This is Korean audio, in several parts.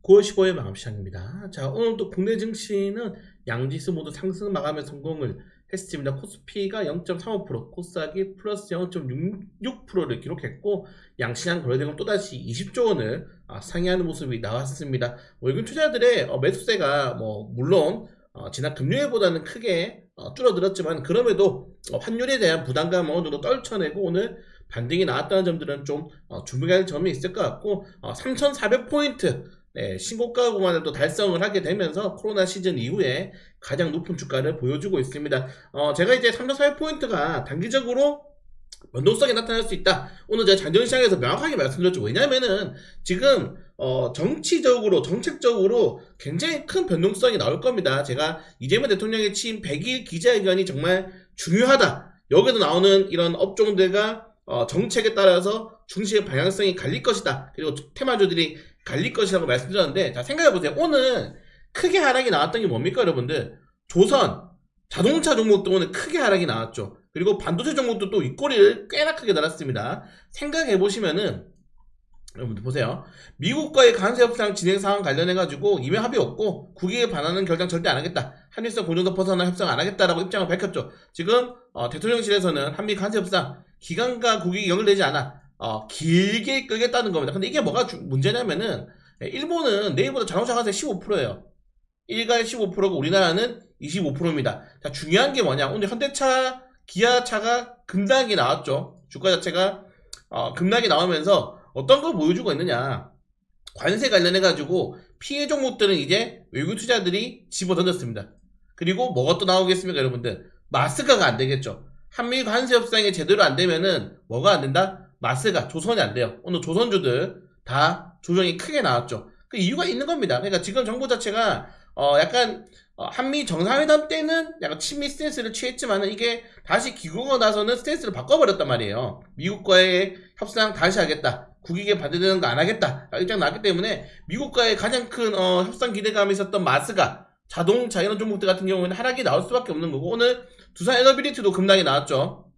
9월 15일 마감 시장입니다. 자, 오늘도 국내 증시는 양지수 모두 상승 마감에 성공을 했습니다. 코스피가 0.35%, 코스닥이 플러스 0.66%를 기록했고, 양시장 거래대금 또다시 20조 원을 상회하는 모습이 나왔습니다. 외국인 투자들의 매수세가 물론 지난 금요일보다는 크게 줄어들었지만, 그럼에도 환율에 대한 부담감을 어느 정도 떨쳐내고 오늘 반등이 나왔다는 점들은 좀 주목할 점이 있을 것 같고, 3,400포인트 신고가 구간을 또 달성을 하게 되면서 코로나 시즌 이후에 가장 높은 주가를 보여주고 있습니다. 제가 이제 3,400포인트가 단기적으로 변동성이 나타날 수 있다. 오늘 제가 장전시장에서 명확하게 말씀드렸죠. 왜냐면은 지금 정치적으로 정책적으로 굉장히 큰 변동성이 나올 겁니다. 제가 이재명 대통령의 취임 100일 기자회견이 정말 중요하다. 여기서 나오는 이런 업종들과 정책에 따라서 중시의 방향성이 갈릴 것이다. 그리고 테마주들이 갈릴 것이라고 말씀드렸는데, 자, 생각해보세요. 오늘 크게 하락이 나왔던 게 뭡니까, 여러분들? 조선, 자동차 종목도 오늘 크게 하락이 나왔죠. 그리고 반도체 종목도 또 윗꼬리를 꽤나 크게 달았습니다. 생각해보시면은, 여러분들 보세요. 미국과의 관세 협상 진행 상황 관련해가지고 이미 합의 없고 국익에 반하는 결정 절대 안 하겠다. 한일성 공조도 벗어나 협상 안 하겠다라고 입장을 밝혔죠. 지금 대통령실에서는 한미 관세 협상 기간과 국익이 연결되지 않아 길게 끌겠다는 겁니다. 근데 이게 뭐가 문제냐면은, 일본은 내일부터 자동차 관세 15%예요. 일가에 15%고 우리나라는 25%입니다. 자, 중요한 게 뭐냐? 오늘 현대차, 기아차가 급락이 나왔죠. 주가 자체가 급락이 나오면서 어떤 걸 보여주고 있느냐? 관세 관련해가지고 피해 종목들은 이제 외국 투자들이 집어던졌습니다. 그리고 뭐가 또 나오겠습니까, 여러분들? 마스가가 안 되겠죠. 한미 관세 협상이 제대로 안 되면은 뭐가 안 된다? 마스가, 조선이 안 돼요. 오늘 조선주들 다 조정이 크게 나왔죠. 그 이유가 있는 겁니다. 그러니까 지금 정부 자체가 약간 한미 정상회담 때는 약간 친미 스탠스를 취했지만은 이게 다시 귀국하고 나서는 스탠스를 바꿔버렸단 말이에요. 미국과의 협상 다시 하겠다. 국익에 반대되는 거 안 하겠다. 입장 나왔기 때문에 미국과의 가장 큰 협상 기대감이 있었던 마스가, 자동차 이런 종목들 같은 경우는 하락이 나올 수밖에 없는 거고, 오늘 두산 에너비리티도 급락이 나왔죠.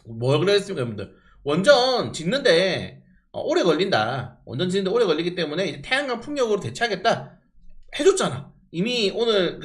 뭐 그랬습니까, 여러분들? 원전 짓는데 오래 걸린다. 원전 짓는데 오래 걸리기 때문에 이제 태양광 풍력으로 대체하겠다 해줬잖아. 이미 오늘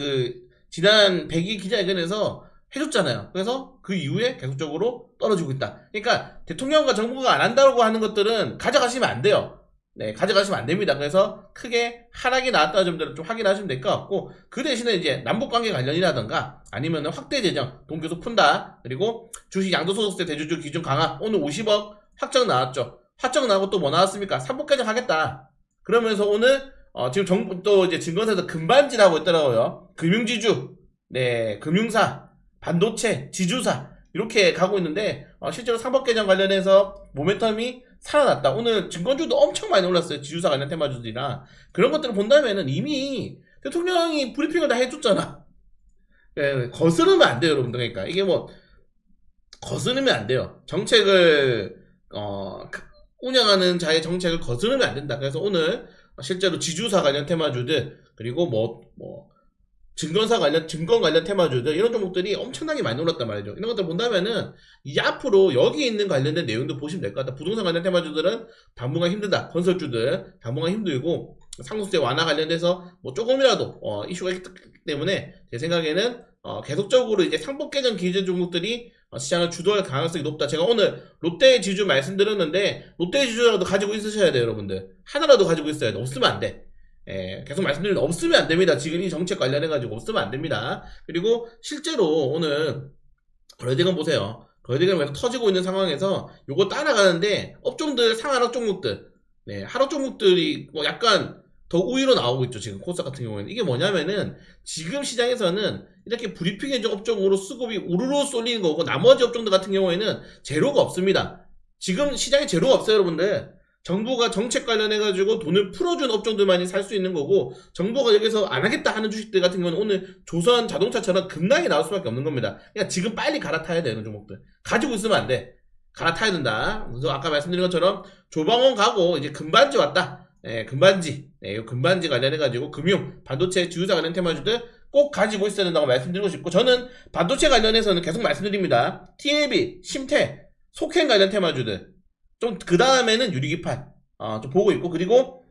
지난 100일 기자회견에서 해줬잖아요. 그래서 그 이후에 계속적으로 떨어지고 있다. 그러니까 대통령과 정부가 안 한다고 하는 것들은 가져가시면 안 돼요. 네, 가져가시면 안 됩니다. 그래서 크게 하락이 나왔다는 점들을 좀 확인하시면 될 것 같고, 그 대신에 이제 남북관계 관련이라든가 아니면 확대 재정 돈 계속 푼다. 그리고 주식 양도소득세 대주주 기준 강화 오늘 50억 확정 나왔죠. 확정 나고 또 뭐 나왔습니까? 삼복 개정 하겠다. 그러면서 오늘 지금 정부 또 이제 증권사에서 금반지라고 있더라고요. 금융지주, 네, 금융사, 반도체, 지주사 이렇게 가고 있는데 실제로 삼복 개정 관련해서 모멘텀이 살아났다. 오늘 증권주도 엄청 많이 올랐어요. 지주사 관련 테마주들이나 그런 것들을 본다면은 이미 대통령이 브리핑을 다 해줬잖아. 네, 거스르면 안 돼요, 여러분들. 그러니까 이게 거스르면 안 돼요. 정책을 운영하는 자의 정책을 거스르면 안 된다. 그래서 오늘 실제로 지주사 관련 테마주들, 그리고 증권 관련 테마주들, 이런 종목들이 엄청나게 많이 올랐단 말이죠. 이런 것들 본다면은 이제 앞으로 여기 있는 관련된 내용도 보시면 될 것 같다. 부동산 관련 테마주들은 당분간 힘들다. 건설주들 당분간 힘들고, 상속세 완화 관련돼서 조금이라도 이슈가 있기 때문에 제 생각에는 계속적으로 이제 상법 개정 기준 종목들이 시장을 주도할 가능성이 높다. 제가 오늘 롯데 지주 말씀드렸는데, 롯데 지주라도 가지고 있으셔야 돼요, 여러분들. 하나라도 가지고 있어야 돼. 없으면 안 돼. 계속 말씀드리는데 없으면 안 됩니다. 지금 이 정책 관련해가지고 없으면 안 됩니다. 그리고 실제로 오늘 거래대금 보세요. 거래대금 계속 터지고 있는 상황에서 요거 따라가는데 업종들, 상하락 종목들, 네, 하락 종목들이 약간 더 우위로 나오고 있죠. 지금 코스닥 같은 경우에는. 이게 뭐냐면은 지금 시장에서는 이렇게 브리핑해준 업종으로 수급이 우르르 쏠리는 거고, 나머지 업종들 같은 경우에는 제로가 없습니다. 지금 시장에 제로가 없어요, 여러분들. 정부가 정책 관련해가지고 돈을 풀어준 업종들만이 살 수 있는 거고, 정부가 여기서 안 하겠다 하는 주식들 같은 경우는 오늘 조선 자동차처럼 급락이 나올 수밖에 없는 겁니다. 그러니까 지금 빨리 갈아타야 되는 종목들. 가지고 있으면 안 돼. 갈아타야 된다. 그래서 아까 말씀드린 것처럼 조방원 가고 이제 금반지 왔다. 금반지. 이 금반지 관련해가지고 금융, 반도체, 주유사 관련 테마주들 꼭 가지고 있어야 된다고 말씀드리고 싶고, 저는 반도체 관련해서는 계속 말씀드립니다. TLB, 심태, 속행 관련 테마주들. 좀 그 다음에는 유리기판 좀 보고 있고, 그리고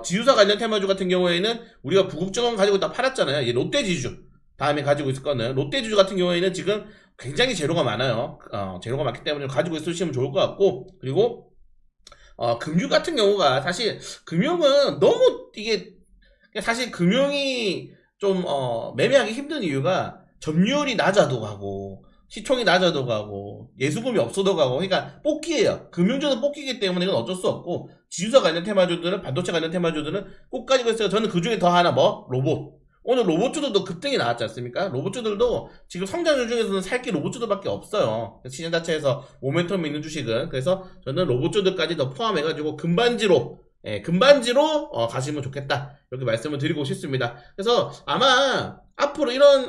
지주사 관련 테마주 같은 경우에는 우리가 부국정원 가지고 다 팔았잖아요. 이 롯데지주 다음에 가지고 있을 거는 롯데지주 같은 경우에는 지금 굉장히 재료가 많아요. 재료가 많기 때문에 가지고 있으시면 좋을 것 같고, 그리고 금융 같은 경우가 사실 금융은 너무 이게 사실 금융이 좀 매매하기 힘든 이유가 점유율이 낮아도 가고 시총이 낮아도 가고 예수금이 없어도 가고, 그러니까 뽑기예요. 금융주는 뽑기이기 때문에 이건 어쩔 수 없고, 지주사 관련 테마주들은, 반도체 관련 테마주들은 꼭 가지고 있어요. 저는 그 중에 더 하나 로봇. 오늘 로봇주들도 급등이 나왔지 않습니까? 로봇주들도 지금 성장주 중에서는 살 게 로봇주들밖에 없어요. 시장 자체에서 모멘텀이 있는 주식은. 그래서 저는 로봇주들까지 더 포함해가지고 금반지로 가시면 좋겠다, 이렇게 말씀을 드리고 싶습니다. 그래서 아마 앞으로 이런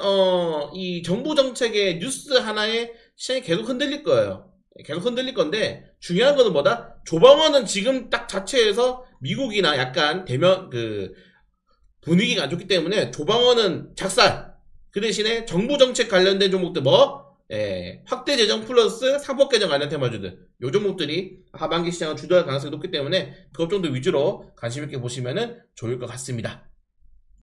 이 정부 정책의 뉴스 하나에 시장이 계속 흔들릴 거예요. 계속 흔들릴 건데, 중요한 거는 뭐다? 조방원은 지금 딱 자체에서 미국이나 약간 대면 분위기가 안 좋기 때문에 조방원은 작살. 그 대신에 정부 정책 관련된 종목들 확대 재정 플러스 상법 개정 관련 테마주들, 요 종목들이 하반기 시장을 주도할 가능성이 높기 때문에 그 업종들 위주로 관심 있게 보시면 좋을 것 같습니다.